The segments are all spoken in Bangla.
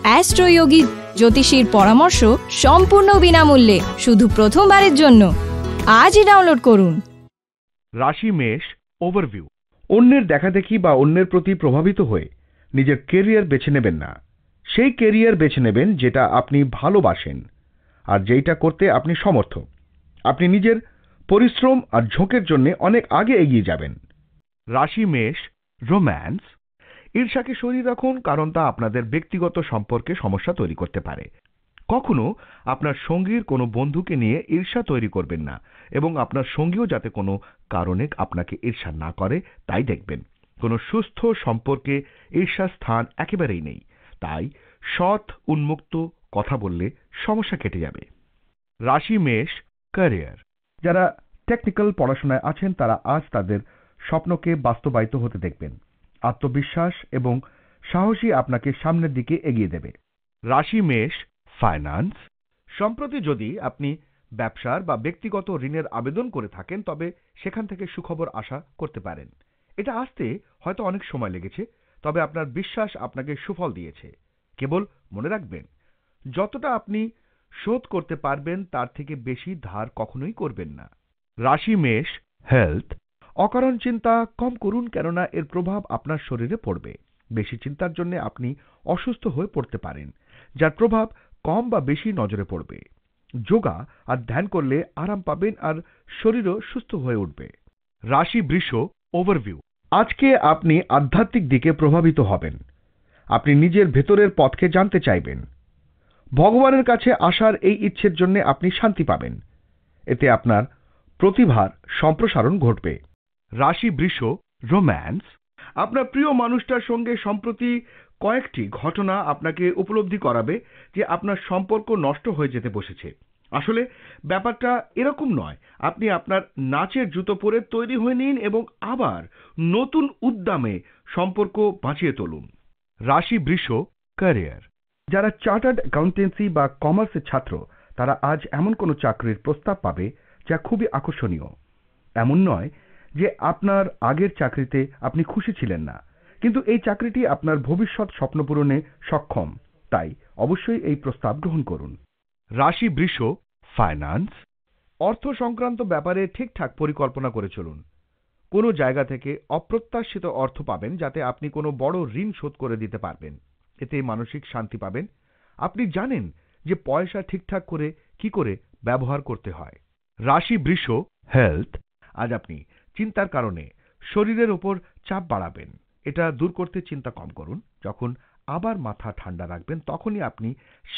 অ্যাস্ট্রোয়োগী জ্যোতিষীর পরামর্শ সম্পূর্ণ বিনামূল্যে শুধু প্রথমবারের জন্য আজই ডাউনলোড করুন। রাশি মেষ ওভারভিউ। অন্যের দেখাদেখি বা অন্যের প্রতি প্রভাবিত হয়ে নিজের কেরিয়ার বেছে নেবেন না। সেই কেরিয়ার বেছে নেবেন যেটা আপনি ভালোবাসেন আর যেইটা করতে আপনি সমর্থ। আপনি নিজের পরিশ্রম আর ঝোঁকের জন্য অনেক আগে এগিয়ে যাবেন। রাশি মেষ রোম্যান্স। ঈর্ষাকে সরিয়ে রাখুন, কারণ তা আপনাদের ব্যক্তিগত সম্পর্কে সমস্যা তৈরি করতে পারে। কখনো আপনার সঙ্গীর কোনো বন্ধুকে নিয়ে ঈর্ষা তৈরি করবেন না এবং আপনার সঙ্গীও যাতে কোনো কারণে আপনাকে ঈর্ষা না করে তাই দেখবেন। কোনো সুস্থ সম্পর্কে ঈর্ষার স্থান একেবারেই নেই, তাই সৎ উন্মুক্ত কথা বললে সমস্যা কেটে যাবে। রাশি মেষ ক্যারিয়ার। যারা টেকনিক্যাল পড়াশোনায় আছেন তারা আজ তাদের স্বপ্নকে বাস্তবায়িত হতে দেখবেন। আত্মবিশ্বাস এবং সাহসী আপনাকে সামনের দিকে এগিয়ে দেবে। রাশি মেষ ফাইন্যান্স। সম্প্রতি যদি আপনি ব্যবসার বা ব্যক্তিগত ঋণের আবেদন করে থাকেন তবে সেখান থেকে সুখবর আশা করতে পারেন। এটা আসতে হয়তো অনেক সময় লেগেছে, তবে আপনার বিশ্বাস আপনাকে সুফল দিয়েছে। কেবল মনে রাখবেন, যতটা আপনি শোধ করতে পারবেন তার থেকে বেশি ধার কখনোই করবেন না। রাশি মেষ হেলথ। অকারণ চিন্তা কম করুন, কেননা এর প্রভাব আপনার শরীরে পড়বে। বেশি চিন্তার জন্য আপনি অসুস্থ হয়ে পড়তে পারেন, যার প্রভাব কম বা বেশি নজরে পড়বে। যোগা আর ধ্যান করলে আরাম পাবেন আর শরীরও সুস্থ হয়ে উঠবে। রাশি বৃষ ওভারভিউ। আজকে আপনি আধ্যাত্মিক দিকে প্রভাবিত হবেন। আপনি নিজের ভেতরের পথকে জানতে চাইবেন। ভগবানের কাছে আসার এই ইচ্ছের জন্য আপনি শান্তি পাবেন। এতে আপনার প্রতিভার সম্প্রসারণ ঘটবে। রাশি বৃষ রোম্যান্স। আপনার প্রিয় মানুষটার সঙ্গে সম্প্রতি কয়েকটি ঘটনা আপনাকে উপলব্ধি করাবে যে আপনার সম্পর্ক নষ্ট হয়ে যেতে বসেছে। আসলে ব্যাপারটা এরকম নয়। আপনি আপনার নাচের জুতো পরে তৈরি হয়ে নিন এবং আবার নতুন উদ্যমে সম্পর্ক বাঁচিয়ে তুলুন। রাশি বৃষ ক্যারিয়ার। যারা চার্টার্ড অ্যাকাউন্টেন্সি বা কমার্সের ছাত্র তারা আজ এমন কোনো চাকরির প্রস্তাব পাবে যা খুবই আকর্ষণীয়। এমন নয় যে আপনার আগের চাকরিতে আপনি খুশি ছিলেন না, কিন্তু এই চাকরিটি আপনার ভবিষ্যৎ স্বপ্ন পূরণে সক্ষম, তাই অবশ্যই এই প্রস্তাব গ্রহণ করুন। রাশি বৃষ ফাইন্যান্স। অর্থ সংক্রান্ত ব্যাপারে ঠিকঠাক পরিকল্পনা করে চলুন। কোনো জায়গা থেকে অপ্রত্যাশিত অর্থ পাবেন যাতে আপনি কোনো বড় ঋণ শোধ করে দিতে পারবেন। এতে মানসিক শান্তি পাবেন। আপনি জানেন যে পয়সা ঠিকঠাক করে কি করে ব্যবহার করতে হয়। রাশি বৃষ হেলথ। আজ আপনি চিন্তার কারণে শরীরের উপর চাপ বাড়াবেন। এটা দূর করতে চিন্তা কম করুন। যখন আবার মাথা ঠান্ডা রাখবেন তখনই আপনি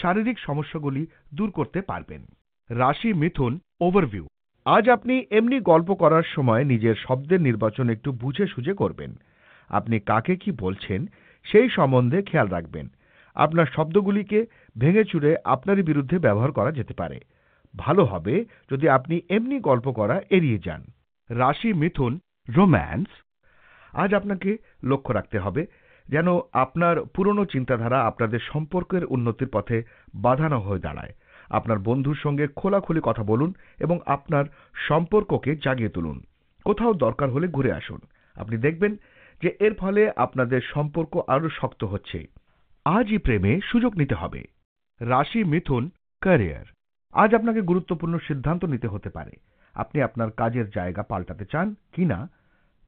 শারীরিক সমস্যাগুলি দূর করতে পারবেন। রাশি মিথুন ওভারভিউ। আজ আপনি এমনি গল্প করার সময় নিজের শব্দের নির্বাচন একটু বুঝে সুঝে করবেন। আপনি কাকে কি বলছেন সেই সম্বন্ধে খেয়াল রাখবেন। আপনার শব্দগুলিকে ভেঙে চুরে আপনারই বিরুদ্ধে ব্যবহার করা যেতে পারে। ভালো হবে যদি আপনি এমনি গল্প করা এড়িয়ে যান। রাশি মিথুন রোম্যান্স। আজ আপনাকে লক্ষ্য রাখতে হবে যেন আপনার পুরনো চিন্তাধারা আপনাদের সম্পর্কের উন্নতির পথে বাধা না হয়ে দাঁড়ায়। আপনার বন্ধুর সঙ্গে খোলাখুলি কথা বলুন এবং আপনার সম্পর্ককে জাগিয়ে তুলুন। কোথাও দরকার হলে ঘুরে আসুন। আপনি দেখবেন যে এর ফলে আপনাদের সম্পর্ক আরো শক্ত হচ্ছে। আজই প্রেমে সুযোগ নিতে হবে। রাশি মিথুন ক্যারিয়ার। আজ আপনাকে গুরুত্বপূর্ণ সিদ্ধান্ত নিতে হতে পারে। আপনি আপনার কাজের জায়গা পাল্টাতে চান কিনা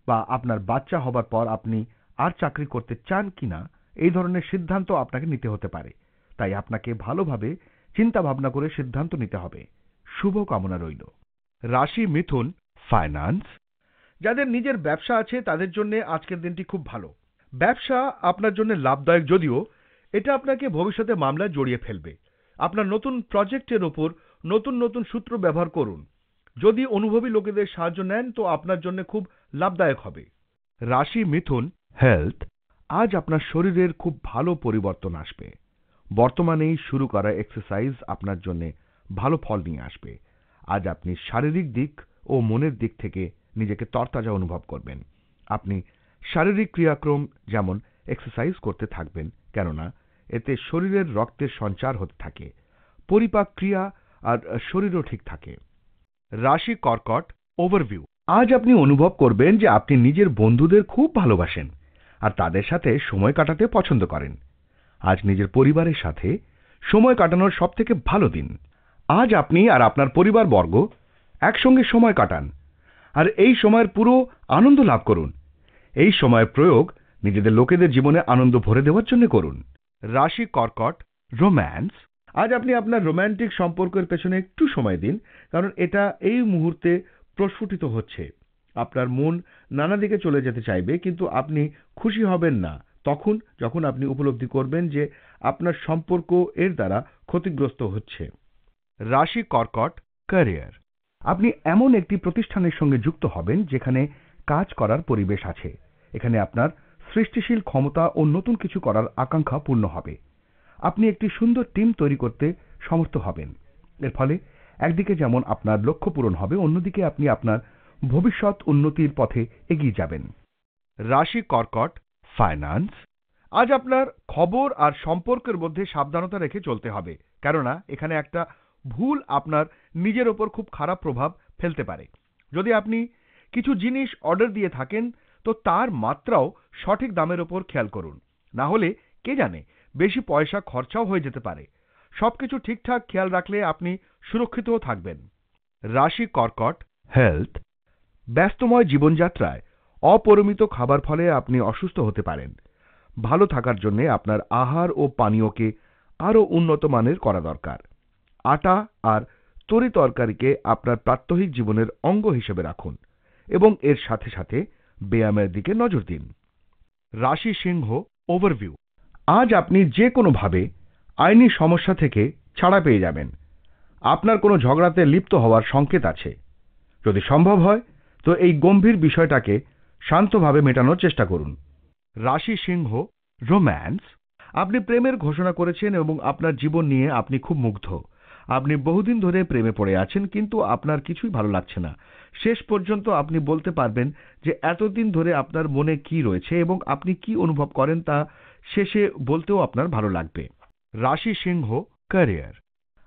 বা আপনার বাচ্চা হবার পর আপনি আর চাকরি করতে চান কিনা এই ধরনের সিদ্ধান্ত আপনাকে নিতে হতে পারে। তাই আপনাকে ভালোভাবে চিন্তা ভাবনা করে সিদ্ধান্ত নিতে হবে। শুভ কামনা রইল। রাশি মিথুন ফাইন্যান্স। যাদের নিজের ব্যবসা আছে তাদের জন্য আজকের দিনটি খুব ভালো। ব্যবসা আপনার জন্য লাভদায়ক, যদিও এটা আপনাকে ভবিষ্যতে মামলায় জড়িয়ে ফেলবে। আপনার নতুন প্রজেক্টের উপর নতুন নতুন সূত্র ব্যবহার করুন। যদি অনুভবী লোকেদের সাহায্য নেন তো আপনার জন্য খুব লাভদায়ক হবে। রাশি মিথুন হেলথ। আজ আপনার শরীরের খুব ভালো পরিবর্তন আসবে। বর্তমানেই শুরু করা এক্সারসাইজ আপনার জন্য ভালো ফল নিয়ে আসবে। আজ আপনি শারীরিক দিক ও মনের দিক থেকে নিজেকে তরতাজা অনুভব করবেন। আপনি শারীরিক ক্রিয়াক্রম যেমন এক্সারসাইজ করতে থাকবেন, কেননা এতে শরীরের রক্তের সঞ্চার হতে থাকে, পরিপাক ক্রিয়া আর শরীরও ঠিক থাকে। রাশি কর্কট ওভারভিউ। আজ আপনি অনুভব করবেন যে আপনি নিজের বন্ধুদের খুব ভালোবাসেন আর তাদের সাথে সময় কাটাতে পছন্দ করেন। আজ নিজের পরিবারের সাথে সময় কাটানোর সবথেকে ভালো দিন। আজ আপনি আর আপনার পরিবারবর্গ একসঙ্গে সময় কাটান আর এই সময়ের পুরো আনন্দ লাভ করুন। এই সময়ের প্রয়োগ নিজেদের লোকেদের জীবনে আনন্দ ভরে দেওয়ার জন্য করুন। রাশি কর্কট, রোম্যান্স। আজ আপনি আপনার রোম্যান্টিক সম্পর্কের পেছনে একটু সময় দিন, কারণ এটা এই মুহূর্তে প্রস্ফুটিত হচ্ছে। আপনার মন নানা দিকে চলে যেতে চাইবে, কিন্তু আপনি খুশি হবেন না তখন যখন আপনি উপলব্ধি করবেন যে আপনার সম্পর্ক এর দ্বারা ক্ষতিগ্রস্ত হচ্ছে। রাশি কর্কট, ক্যারিয়ার। আপনি এমন একটি প্রতিষ্ঠানের সঙ্গে যুক্ত হবেন যেখানে কাজ করার পরিবেশ আছে। এখানে আপনার সৃষ্টিশীল ক্ষমতা ও নতুন কিছু করার আকাঙ্ক্ষা পূর্ণ হবে। আপনি একটি সুন্দর টিম তৈরি করতে সমর্থ হবেন। এর ফলে একদিকে যেমন আপনার লক্ষ্য পূরণ হবে, অন্যদিকে আপনি আপনার ভবিষ্যৎ উন্নতির পথে এগিয়ে যাবেন। রাশি কর্কট, ফাইন্যান্স। আজ আপনার খবর আর সম্পর্কের মধ্যে সাবধানতা রেখে চলতে হবে, কেননা এখানে একটা ভুল আপনার নিজের ওপর খুব খারাপ প্রভাব ফেলতে পারে। যদি আপনি কিছু জিনিস অর্ডার দিয়ে থাকেন তো তার মাত্রাও সঠিক দামের ওপর খেয়াল করুন, না হলে কে জানে বেশি পয়সা খরচাও হয়ে যেতে পারে। সবকিছু ঠিকঠাক খেয়াল রাখলে আপনি সুরক্ষিতও থাকবেন। রাশি কর্কট, হেলথ। ব্যস্তময় জীবনযাত্রায় অপরিমিত খাবার ফলে আপনি অসুস্থ হতে পারেন। ভালো থাকার জন্য আপনার আহার ও পানীয়কে আরও উন্নত মানের করা দরকার। আটা আর তরি তরকারিকে আপনার প্রাত্যহিক জীবনের অঙ্গ হিসেবে রাখুন এবং এর সাথে সাথে ব্যায়ামের দিকে নজর দিন। রাশি সিংহ, ওভারভিউ। আজ আপনি যে কোনোভাবে আইনি সমস্যা থেকে ছাড়া পেয়ে যাবেন। আপনার কোনো ঝগড়াতে লিপ্ত হওয়ার সংকেত আছে। যদি সম্ভব হয় তো এই গম্ভীর বিষয়টাকে শান্তভাবে মেটানোর চেষ্টা করুন। রাশি সিংহ, রোম্যান্স। আপনি প্রেমের ঘোষণা করেছেন এবং আপনার জীবন নিয়ে আপনি খুব মুগ্ধ। আপনি বহুদিন ধরে প্রেমে পড়ে আছেন, কিন্তু আপনার কিছুই ভালো লাগছে না। শেষ পর্যন্ত আপনি বলতে পারবেন যে এতদিন ধরে আপনার মনে কি রয়েছে এবং আপনি কি অনুভব করেন তা শেষে বলতেও আপনার ভালো লাগবে। রাশি সিংহ, ক্যারিয়ার।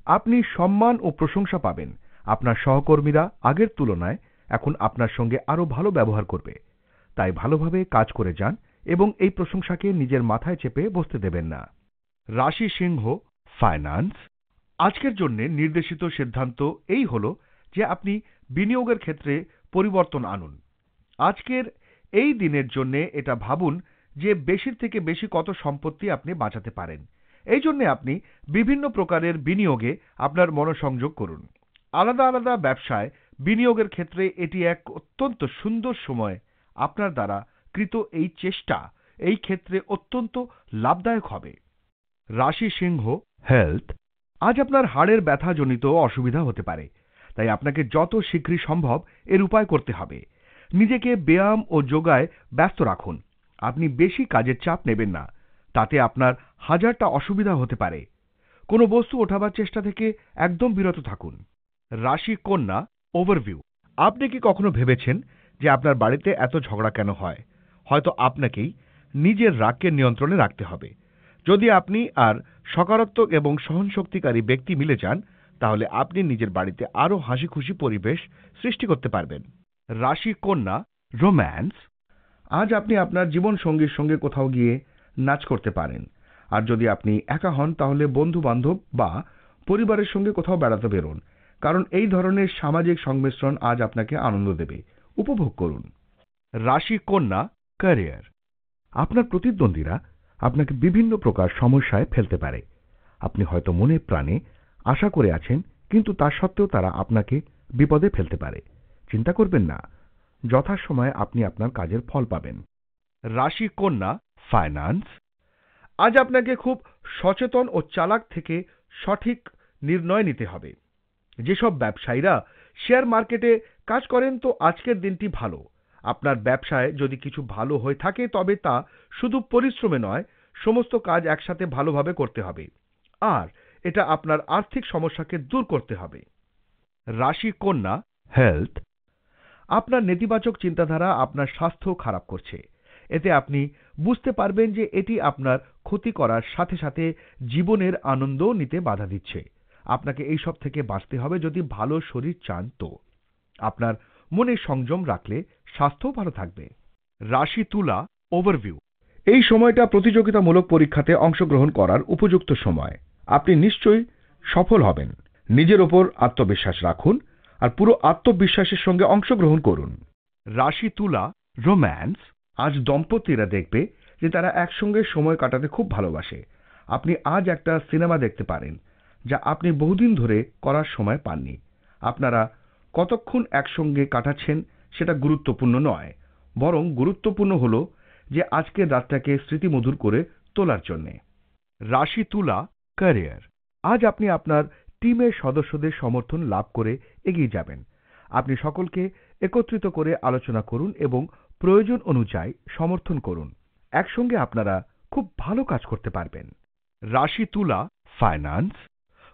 আপনি সম্মান ও প্রশংসা পাবেন। আপনার সহকর্মীরা আগের তুলনায় এখন আপনার সঙ্গে আরো ভালো ব্যবহার করবে। তাই ভালোভাবে কাজ করে যান এবং এই প্রশংসাকে নিজের মাথায় চেপে বসতে দেবেন না। রাশি সিংহ, ফাইন্যান্স। আজকের জন্য নির্দেশিত সিদ্ধান্ত এই হলো যে আপনি বিনিয়োগের ক্ষেত্রে পরিবর্তন আনুন। আজকের এই দিনের জন্য এটা ভাবুন যে বেশির থেকে বেশি কত সম্পত্তি আপনি বাঁচাতে পারেন। এই জন্য আপনি বিভিন্ন প্রকারের বিনিয়োগে আপনার মনোসংযোগ করুন। আলাদা আলাদা ব্যবসায় বিনিয়োগের ক্ষেত্রে এটি এক অত্যন্ত সুন্দর সময়। আপনার দ্বারা কৃত এই চেষ্টা এই ক্ষেত্রে অত্যন্ত লাভদায়ক হবে। রাশি সিংহ, হেলথ। আজ আপনার হাড়ের ব্যথাজনিত অসুবিধা হতে পারে, তাই আপনাকে যত শীঘ্রই সম্ভব এর উপায় করতে হবে। নিজেকে ব্যায়াম ও যোগায় ব্যস্ত রাখুন। আপনি বেশি কাজের চাপ নেবেন না, তাতে আপনার হাজারটা অসুবিধা হতে পারে। কোনো বস্তু ওঠাবার চেষ্টা থেকে একদম বিরত থাকুন। রাশি কন্যা, ওভারভিউ। আপনি কি কখনো ভেবেছেন যে আপনার বাড়িতে এত ঝগড়া কেন হয়? হয়তো আপনাকেই নিজের রাগকে নিয়ন্ত্রণে রাখতে হবে। যদি আপনি আর সকারাত্মক এবং সহনশক্তিকারী ব্যক্তি মিলে যান, তাহলে আপনি নিজের বাড়িতে আরো হাসি খুশি পরিবেশ সৃষ্টি করতে পারবেন। রাশি কন্যা, রোম্যান্স। আজ আপনি আপনার জীবন সঙ্গীর সঙ্গে কোথাও গিয়ে নাচ করতে পারেন। আর যদি আপনি একা হন তাহলে বন্ধু বান্ধব বা পরিবারের সঙ্গে কোথাও বেড়াতে বেরোন, কারণ এই ধরনের সামাজিক সংমিশ্রণ আজ আপনাকে আনন্দ দেবে। উপভোগ করুন। রাশি কন্যা, ক্যারিয়ার। আপনার প্রতিদ্বন্দ্বীরা আপনাকে বিভিন্ন প্রকার সমস্যায় ফেলতে পারে। আপনি হয়তো মনে প্রাণে আশা করে আছেন, কিন্তু তা সত্ত্বেও তারা আপনাকে বিপদে ফেলতে পারে। চিন্তা করবেন না, যথাসময়ে আপনি আপনার কাজের ফল পাবেন। রাশি কন্যা, ফাইন্যান্স। আজ আপনাকে খুব সচেতন ও চালাক থেকে সঠিক নির্ণয় নিতে হবে। যেসব ব্যবসায়ীরা শেয়ার মার্কেটে কাজ করেন তো আজকের দিনটি ভালো। আপনার ব্যবসায় যদি কিছু ভালো হয়ে থাকে তবে তা শুধু পরিশ্রমে নয়, সমস্ত কাজ একসাথে ভালোভাবে করতে হবে, আর এটা আপনার আর্থিক সমস্যাকে দূর করতে হবে। রাশি কন্যা, হেলথ। আপনার নেতিবাচক চিন্তাধারা আপনার স্বাস্থ্য খারাপ করছে। এতে আপনি বুঝতে পারবেন যে এটি আপনার ক্ষতি করার সাথে সাথে জীবনের আনন্দও নিতে বাধা দিচ্ছে। আপনাকে এই সব থেকে বাঁচতে হবে যদি ভালো শরীর চান তো। আপনার মনে সংযম রাখলে স্বাস্থ্য ভালো থাকবে। রাশি তুলা, ওভারভিউ। এই সময়টা প্রতিযোগিতামূলক পরীক্ষাতে অংশগ্রহণ করার উপযুক্ত সময়। আপনি নিশ্চয়ই সফল হবেন। নিজের ওপর আত্মবিশ্বাস রাখুন আর পুরো আত্মবিশ্বাসের সঙ্গে অংশগ্রহণ করুন। রাশি তুলা, রোম্যান্স। আজ দম্পতিরা দেখবে যে তারা একসঙ্গে সময় কাটাতে খুব ভালোবাসে। আপনি আজ একটা সিনেমা দেখতে পারেন যা আপনি বহুদিন ধরে করার সময় পাননি। আপনারা কতক্ষণ একসঙ্গে কাটাচ্ছেন সেটা গুরুত্বপূর্ণ নয়, বরং গুরুত্বপূর্ণ হলো যে আজকের রাতটাকে স্মৃতিমধুর করে তোলার জন্যে। রাশি তুলা, ক্যারিয়ার। আজ আপনি আপনার টিমের সদস্যদের সমর্থন লাভ করে এগিয়ে যাবেন। আপনি সকলকে একত্রিত করে আলোচনা করুন এবং প্রয়োজন অনুযায়ী সমর্থন করুন। একসঙ্গে আপনারা খুব ভালো কাজ করতে পারবেন। রাশি তুলা, ফাইন্যান্স।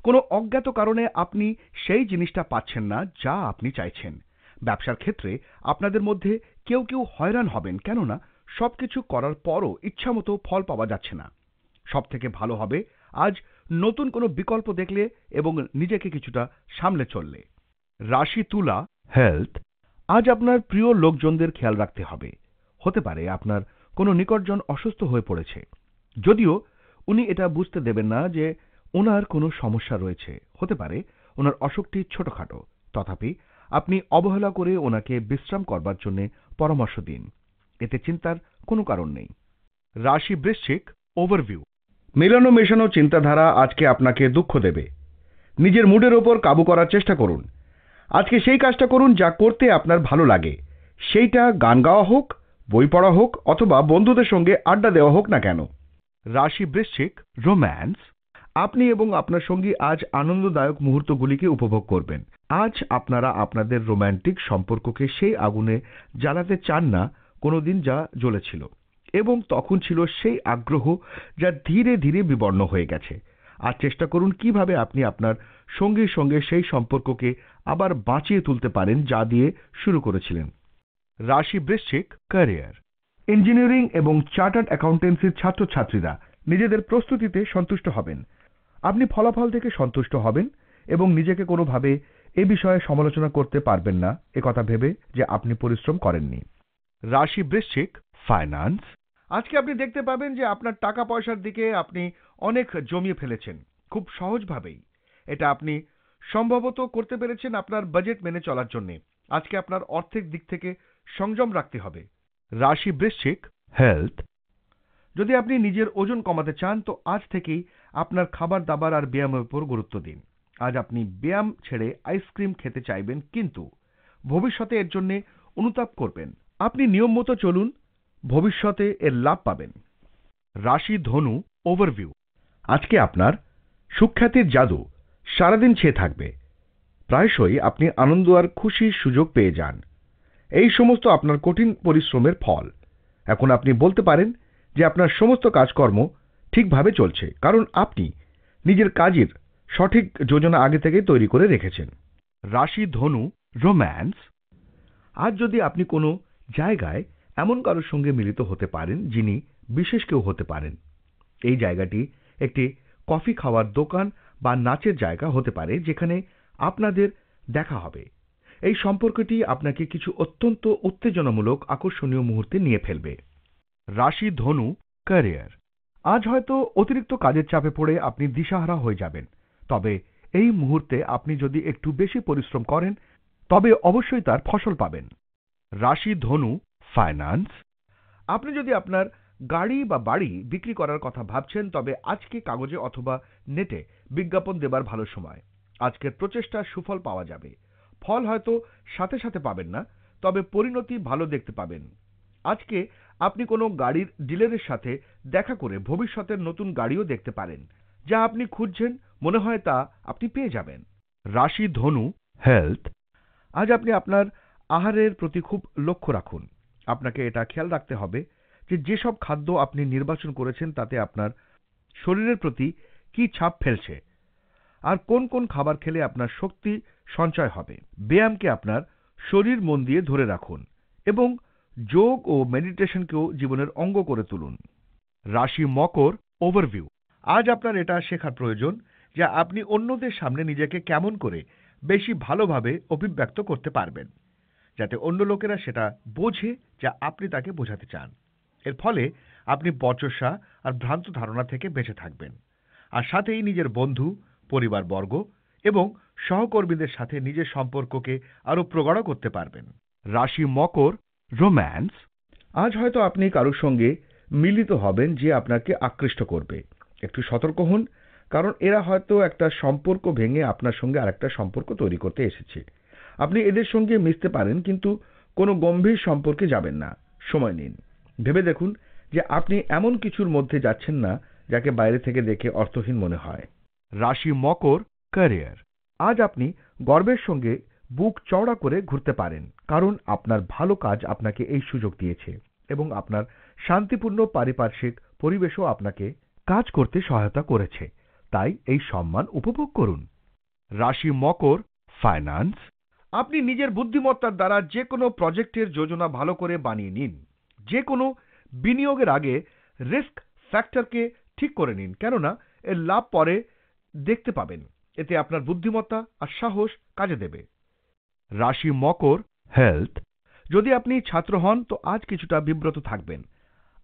কোনো অজ্ঞাত কারণে আপনি সেই জিনিসটা পাচ্ছেন না যা আপনি চাইছেন। ব্যবসার ক্ষেত্রে আপনাদের মধ্যে কেউ কেউ হয়রান হবেন, কেননা সবকিছু করার পরও ইচ্ছামতো ফল পাওয়া যাচ্ছে না। সবথেকে ভালো হবে আজ নতুন কোনো বিকল্প দেখলে এবং নিজেকে কিছুটা সামলে চললে। রাশি তুলা, হেলথ। আজ আপনার প্রিয় লোকজনদের খেয়াল রাখতে হবে। হতে পারে আপনার কোনো নিকটজন অসুস্থ হয়ে পড়েছে, যদিও উনি এটা বুঝতে দেবেন না যে ওনার কোনো সমস্যা রয়েছে। হতে পারে ওনার অসুখটি ছোটখাটো, তথাপি আপনি অবহেলা করে ওনাকে বিশ্রাম করবার জন্য পরামর্শ দিন। এতে চিন্তার কোনো কারণ নেই। রাশি বৃশ্চিক, ওভারভিউ। মেলানো মেশানো চিন্তাধারা আজকে আপনাকে দুঃখ দেবে। নিজের মুডের ওপর কাবু করার চেষ্টা করুন। আজকে সেই কাজটা করুন যা করতে আপনার ভালো লাগে। সেইটা গান গাওয়া হোক, বই পড়া হোক অথবা বন্ধুদের সঙ্গে আড্ডা দেওয়া হোক না কেন। রাশি বৃশ্চিক, রোম্যান্স। আপনি এবং আপনার সঙ্গী আজ আনন্দদায়ক মুহূর্তগুলিকে উপভোগ করবেন। আজ আপনারা আপনাদের রোম্যান্টিক সম্পর্ককে সেই আগুনে জ্বালাতে চান না কোনোদিন যা জ্বলেছিল, এবং তখন ছিল সেই আগ্রহ যা ধীরে ধীরে বিবর্ণ হয়ে গেছে। আর চেষ্টা করুন কিভাবে আপনি আপনার সঙ্গীর সঙ্গে সেই সম্পর্ককে আবার বাঁচিয়ে তুলতে পারেন যা দিয়ে শুরু করেছিলেন। রাশি বৃশ্চিক, ক্যারিয়ার। ইঞ্জিনিয়ারিং এবং চার্টার্ড অ্যাকাউন্টেন্সির ছাত্রছাত্রীরা নিজেদের প্রস্তুতিতে সন্তুষ্ট হবেন। আপনি ফলাফল থেকে সন্তুষ্ট হবেন এবং নিজেকে কোনোভাবে এ বিষয়ে সমালোচনা করতে পারবেন না একথা ভেবে যে আপনি পরিশ্রম করেননি। রাশি বৃশ্চিক, ফাইন্যান্স। আজকে আপনি দেখতে পাবেন যে আপনার টাকা পয়সার দিকে আপনি অনেক জমিয়ে ফেলেছেন, খুব সহজভাবেই। এটা আপনি সম্ভবত করতে পেরেছেন আপনার বাজেট মেনে চলার জন্য। আজকে আপনার অর্থের দিক থেকে সংযম রাখতে হবে। রাশি বৃশ্চিক, হেলথ। যদি আপনি নিজের ওজন কমাতে চান তো আজ থেকেই আপনার খাবার দাবার আর ব্যায়ামের উপর গুরুত্ব দিন। আজ আপনি ব্যায়াম ছেড়ে আইসক্রিম খেতে চাইবেন, কিন্তু ভবিষ্যতে এর জন্য অনুতাপ করবেন। আপনি নিয়ম মতো চলুন, ভবিষ্যতে এর লাভ পাবেন। রাশি ধনু, ওভারভিউ। আজকে আপনার সুখ্যাতির জাদু সারাদিন ছেয়ে থাকবে। প্রায়শই আপনি আনন্দ আর খুশির সুযোগ পেয়ে যান। এই সমস্ত আপনার কঠিন পরিশ্রমের ফল। এখন আপনি বলতে পারেন যে আপনার সমস্ত কাজকর্ম ঠিকভাবে চলছে, কারণ আপনি নিজের কাজের সঠিক যোজনা আগে থেকে তৈরি করে রেখেছেন। রাশি ধনু, রোম্যান্স। আজ যদি আপনি কোনো জায়গায় এমন কারোর সঙ্গে মিলিত হতে পারেন যিনি বিশেষ কেউ হতে পারেন। এই জায়গাটি একটি কফি খাওয়ার দোকান বা নাচের জায়গা হতে পারে যেখানে আপনাদের দেখা হবে। এই সম্পর্কটি আপনাকে কিছু অত্যন্ত উত্তেজনামূলক আকর্ষণীয় মুহূর্তে নিয়ে ফেলবে। রাশি ধনু, ক্যারিয়ার। আজ হয়তো অতিরিক্ত কাজের চাপে পড়ে আপনি দিশাহারা হয়ে যাবেন, তবে এই মুহূর্তে আপনি যদি একটু বেশি পরিশ্রম করেন তবে অবশ্যই তার ফসল পাবেন। রাশি ধনু, ফাইন্যান্স। আপনি যদি আপনার গাড়ি বা বাড়ি বিক্রি করার কথা ভাবছেন তবে আজকে কাগজে অথবা নেটে বিজ্ঞাপন দেবার ভালো সময়। আজকের প্রচেষ্টার সুফল পাওয়া যাবে। ফল হয়তো সাথে সাথে পাবেন না, তবে পরিণতি ভালো দেখতে পাবেন। আজকে আপনি কোনো গাড়ির ডিলারের সাথে দেখা করে ভবিষ্যতের নতুন গাড়িও দেখতে পারেন। যা আপনি খুঁজছেন মনে হয় তা আপনি পেয়ে যাবেন। রাশি ধনু, হেলথ। আজ আপনি আপনার আহারের প্রতি খুব লক্ষ্য রাখুন। আপনাকে এটা খেয়াল রাখতে হবে যে যেসব খাদ্য আপনি নির্বাচন করেছেন তাতে আপনার শরীরের প্রতি কি ছাপ ফেলছে, আর কোন কোন খাবার খেলে আপনার শক্তি সঞ্চয় হবে। ব্যায়ামকে আপনার শরীর মন দিয়ে ধরে রাখুন এবং যোগ ও মেডিটেশনকেও জীবনের অঙ্গ করে তুলুন। রাশি মকর, ওভারভিউ। আজ আপনার এটা শেখার প্রয়োজন যে আপনি অন্যদের সামনে নিজেকে কেমন করে বেশি ভালোভাবে অভিব্যক্ত করতে পারবেন, যাতে অন্য লোকেরা সেটা বোঝে যা আপনি তাকে বোঝাতে চান। এর ফলে আপনি বচসা আর ভ্রান্ত ধারণা থেকে বেঁচে থাকবেন, আর সাথেই নিজের বন্ধু, পরিবারবর্গ এবং সহকর্মীদের সাথে নিজের সম্পর্ককে আরো প্রগাঢ় করতে পারবেন। রাশি মকর, রোম্যান্স। আজ হয়তো আপনি কারোর সঙ্গে মিলিত হবেন যে আপনাকে আকৃষ্ট করবে। একটু সতর্ক হন, কারণ এরা হয়তো একটা সম্পর্ক ভেঙে আপনার সঙ্গে আরেকটা সম্পর্ক তৈরি করতে এসেছে। আপনি এদের সঙ্গে মিশতে পারেন, কিন্তু কোনো গম্ভীর সম্পর্কে যাবেন না। সময় নিন, ভেবে দেখুন যে আপনি এমন কিছুর মধ্যে যাচ্ছেন না যাকে বাইরে থেকে দেখে অর্থহীন মনে হয়। রাশি মকর, ক্যারিয়ার। আজ আপনি গর্বের সঙ্গে বুক চওড়া করে ঘুরতে পারেন, কারণ আপনার ভালো কাজ আপনাকে এই সুযোগ দিয়েছে এবং আপনার শান্তিপূর্ণ পারিপার্শ্বিক পরিবেশও আপনাকে কাজ করতে সহায়তা করেছে। তাই এই সম্মান উপভোগ করুন। রাশি মকর, ফাইন্যান্স। আপনি নিজের বুদ্ধিমত্তার দ্বারা যে কোনো প্রজেক্টের যোজনা ভালো করে বানিয়ে নিন। যে কোনো বিনিয়োগের আগে রিস্ক ফ্যাক্টরকে ঠিক করে নিন, কেননা এর লাভ পরে দেখতে পাবেন। এতে আপনার বুদ্ধিমত্তা আর সাহস কাজে দেবে। রাশি মকর, হেলথ। যদি আপনি ছাত্র হন তো আজ কিছুটা বিব্রত থাকবেন।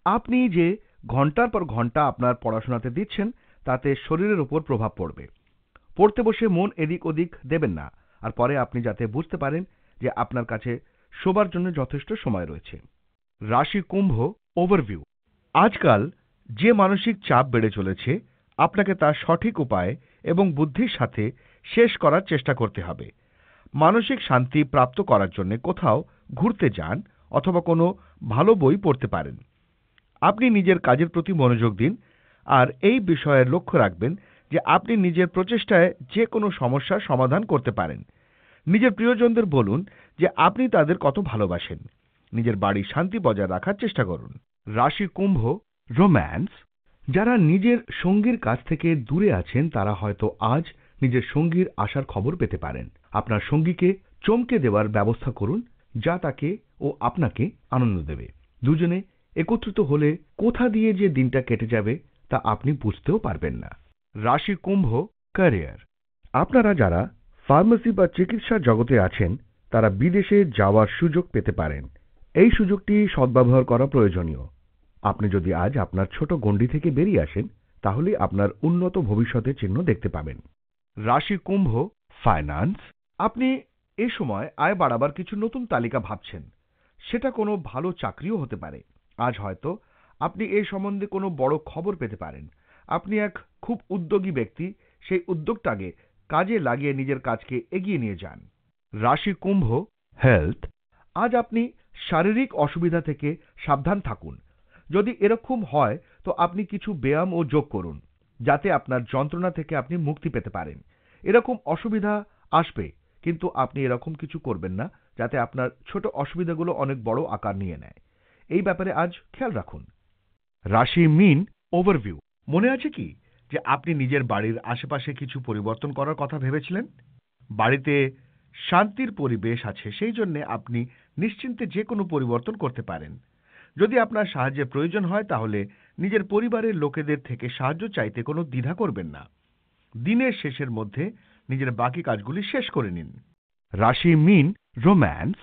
আপনি যে ঘন্টার পর ঘন্টা আপনার পড়াশোনাতে দিচ্ছেন তাতে শরীরের উপর প্রভাব পড়বে। পড়তে বসে মন এদিক ওদিক দেবেন না, আর পরে আপনি যাতে বুঝতে পারেন যে আপনার কাছে শোবার জন্য যথেষ্ট সময় রয়েছে। রাশি কুম্ভ, ওভারভিউ। আজকাল যে মানসিক চাপ বেড়ে চলেছে, আপনাকে তা সঠিক উপায় এবং বুদ্ধির সাথে শেষ করার চেষ্টা করতে হবে। মানসিক শান্তি প্রাপ্ত করার জন্য কোথাও ঘুরতে যান অথবা কোনো ভালো বই পড়তে পারেন। আপনি নিজের কাজের প্রতি মনোযোগ দিন, আর এই বিষয়ে লক্ষ্য রাখবেন যে আপনি নিজের প্রচেষ্টায় যে কোনো সমস্যার সমাধান করতে পারেন। নিজের প্রিয়জনদের বলুন যে আপনি তাদের কত ভালোবাসেন। নিজের বাড়ির শান্তি বজায় রাখার চেষ্টা করুন। রাশি কুম্ভ, রোম্যান্স। যারা নিজের সঙ্গীর কাছ থেকে দূরে আছেন তারা হয়তো আজ নিজের সঙ্গীর আসার খবর পেতে পারেন। আপনার সঙ্গীকে চমকে দেওয়ার ব্যবস্থা করুন, যা তাকে ও আপনাকে আনন্দ দেবে। দুজনে একত্রিত হলে কোথা দিয়ে যে দিনটা কেটে যাবে তা আপনি বুঝতেও পারবেন না। রাশি কুম্ভ, ক্যারিয়ার। আপনারা যারা ফার্মেসি বা চিকিৎসা জগতে আছেন তারা বিদেশে যাওয়ার সুযোগ পেতে পারেন। এই সুযোগটি সদ্ব্যবহার করা প্রয়োজনীয়। আপনি যদি আজ আপনার ছোট গণ্ডি থেকে বেরিয়ে আসেন তাহলে আপনার উন্নত ভবিষ্যতের চিহ্ন দেখতে পাবেন। রাশি কুম্ভ, ফাইন্যান্স। আপনি এই সময় আয় বাড়াবার কিছু নতুন তালিকা ভাবছেন। সেটা কোনো ভালো চাকরিও হতে পারে। আজ হয়তো আপনি এই সম্বন্ধে কোনো বড় খবর পেতে পারেন। আপনি এক খুব উদ্যোগী ব্যক্তি, সেই উদ্যোগটাকে কাজে লাগিয়ে নিজের কাজকে এগিয়ে নিয়ে যান। রাশি কুম্ভ, হেলথ। আজ আপনি শারীরিক অসুবিধা থেকে সাবধান থাকুন। যদি এরকম হয় তো আপনি কিছু ব্যায়াম ও যোগ করুন, যাতে আপনার যন্ত্রণা থেকে আপনি মুক্তি পেতে পারেন। এরকম অসুবিধা আসবে, কিন্তু আপনি এরকম কিছু করবেন না যাতে আপনার ছোট অসুবিধাগুলো অনেক বড় আকার নিয়ে নেয়। এই ব্যাপারে আজ খেয়াল রাখুন। রাশি মীন, ওভারভিউ। মনে আছে কি যে আপনি নিজের বাড়ির আশেপাশে কিছু পরিবর্তন করার কথা ভেবেছিলেন? বাড়িতে শান্তির পরিবেশ আছে, সেই জন্য আপনি নিশ্চিন্তে যে কোনো পরিবর্তন করতে পারেন। যদি আপনার সাহায্যের প্রয়োজন হয় তাহলে নিজের পরিবারের লোকেদের থেকে সাহায্য চাইতে কোনো দ্বিধা করবেন না। দিনের শেষের মধ্যে নিজের বাকি কাজগুলি শেষ করে নিন। রাশি মীন, রোম্যান্স।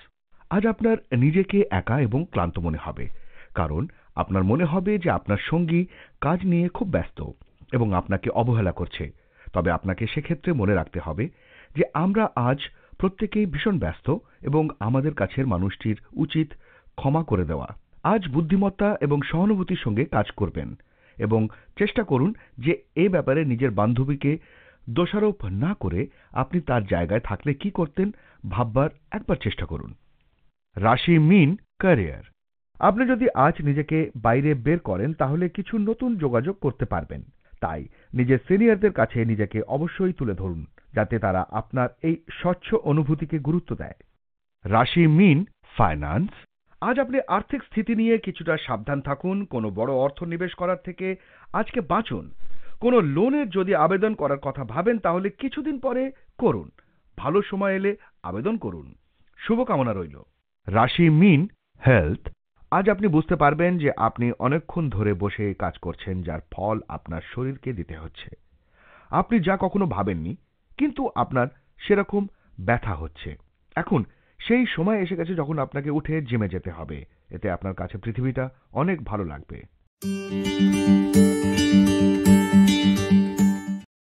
আজ আপনার নিজেকে একা এবং ক্লান্ত মনে হবে, কারণ আপনার মনে হবে যে আপনার সঙ্গী কাজ নিয়ে খুব ব্যস্ত এবং আপনাকে অবহেলা করছে। তবে আপনাকে সেক্ষেত্রে মনে রাখতে হবে যে আমরা আজ প্রত্যেকেই ভীষণ ব্যস্ত এবং আমাদের কাছের মানুষটির উচিত ক্ষমা করে দেওয়া। আজ বুদ্ধিমত্তা এবং সহানুভূতির সঙ্গে কাজ করবেন এবং চেষ্টা করুন যে এ ব্যাপারে নিজের বান্ধবীকে দোষারোপ না করে আপনি তার জায়গায় থাকলে কি করতেন ভাববার একবার চেষ্টা করুন। রাশি মীন, ক্যারিয়ার। আপনি যদি আজ নিজেকে বাইরে বের করেন তাহলে কিছু নতুন যোগাযোগ করতে পারবেন। তাই নিজের সিনিয়রদের কাছে নিজেকে অবশ্যই তুলে ধরুন, যাতে তারা আপনার এই স্বচ্ছ অনুভূতিকে গুরুত্ব দেয়। রাশি মীন, ফাইন্যান্স। আজ আপনি আর্থিক স্থিতি নিয়ে কিছুটা সাবধান থাকুন। কোনো বড় অর্থ নিবেশ করার থেকে আজকে বাঁচুন। কোনো লোনের যদি আবেদন করার কথা ভাবেন তাহলে কিছুদিন পরে করুন। ভালো সময় এলে আবেদন করুন। শুভকামনা রইল। রাশি মীন, হেলথ। আজ আপনি বুঝতে পারবেন যে আপনি অনেকক্ষণ ধরে বসে কাজ করছেন, যার ফল আপনার শরীরকে দিতে হচ্ছে। আপনি যা কখনো ভাবেননি, কিন্তু আপনার সেরকম ব্যথা হচ্ছে। এখন সেই সময় এসে গেছে যখন আপনাকে উঠে জিমে যেতে হবে। এতে আপনার কাছে পৃথিবীটা অনেক ভালো লাগবে।